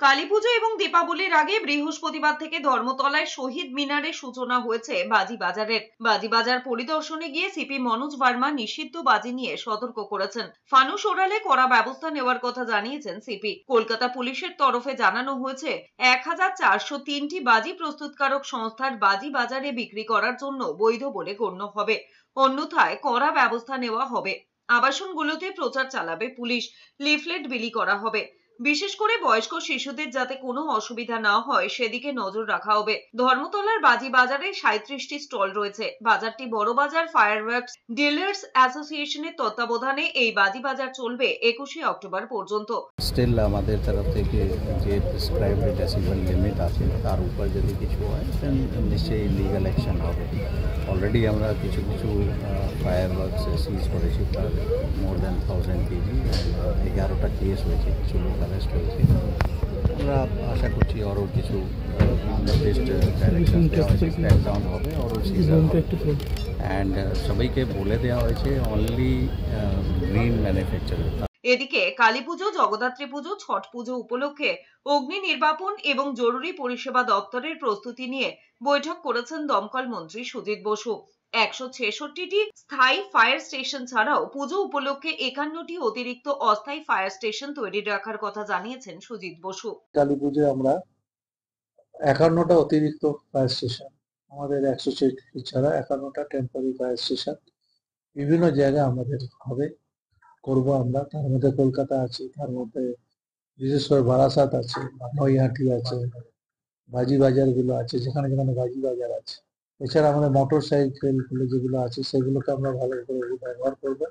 কালীপুজো এবং দীপাবলির আগে বৃহস্পতিবার থেকে ধর্মতলায় শহীদ মিনারে সূচনা হয়েছে বাজি বাজারের। বাজি বাজার পরিদর্শনে গিয়ে সিপি মনোজ ভার্মা নিষিদ্ধ বাজি নিয়ে সতর্ক করেছেন। ফানুস ওড়ালে কড়া ব্যবস্থা নেওয়ার কথা জানিয়েছেন সিপি। কলকাতা পুলিশের তরফে জানানো হয়েছে 1403টি বাজি প্রস্তুতকারক সংস্থার বাজি বাজারে বিক্রি করার জন্য বৈধ বলে গণ্য হবে, অন্যথায় কড়া ব্যবস্থা নেওয়া হবে। আবাসনগুলোতে প্রচার চালাবে পুলিশ, লিফলেট বিলি করা হবে। বিশেষ করে বয়স্ক শিশুদের যাতে কোনো অসুবিধা না হয় সেদিকে নজর রাখা হবে। ধর্মতলার বাজি বাজারে 37টি স্টল রয়েছে। বাজারটি বড়বাজার ফায়ারওয়ার্কস ডিলার্স অ্যাসোসিয়েশনের তত্ত্বাবধানে এই বাজি বাজার চলবে 21শে অক্টোবর পর্যন্ত। স্টিল আমাদের তরফ থেকে যে প্রেসক্রাইবড ডেসিবেল লিমিট আছে তার উপর যদি কিছু হয় দেন নিশ্চয়ই লিগাল অ্যাকশন হবে। অলরেডি আমরা কিছু ফায়ারওয়ার্কস সিজ করেছি, প্রায় মোর দ্যান 1000 কেজি। 11টা কেস হয়েছে, কিছু লোক অ্যারেস্ট হয়েছে। আমরা আশা করছি আরও কিছু নির্দিষ্ট ডাইরেকশন ক্র্যাকডাউন হবে, আরও সিজন অ্যান্ড সবাইকে বলে দেওয়া হয়েছে অনলি গ্রিন ম্যানুফ্যাকচারার। এদিকে কালীপুজো, জগদ্ধাত্রী পুজো, ছট পুজো উপলক্ষে অগ্নি নির্বাপন এবং জরুরি পরিষেবা দপ্তরের প্রস্তুতি নিয়ে বৈঠক করেছেন দমকল মন্ত্রী সুজিত বসু। 166টি স্থায়ী ফায়ার স্টেশন ছাড়াও পুজো উপলক্ষে 51টি অতিরিক্ত অস্থায়ী ফায়ার স্টেশন তৈরি রাখার কথা জানিয়েছেন সুজিত বসু। কালী পুজোয় আমরা 51টা অতিরিক্ত ফায়ার স্টেশন, আমাদের 166টি ছাড়া 51টা টেম্পোরারি ফায়ার স্টেশন বিভিন্ন জায়গায় আমাদের হবে, করব আমরা। তার মধ্যে কলকাতা আছে, তার মধ্যে বিশেষ করে বারাসাত আছে, নৈহাটি আছে, বাজি বাজারগুলো আছে, যেখানে যেখানে বাজি বাজার আছে। এছাড়া আমাদের মোটর সাইকেলগুলো যেগুলো আছে সেগুলোকে আমরা ভালো করে ব্যবহার করবো।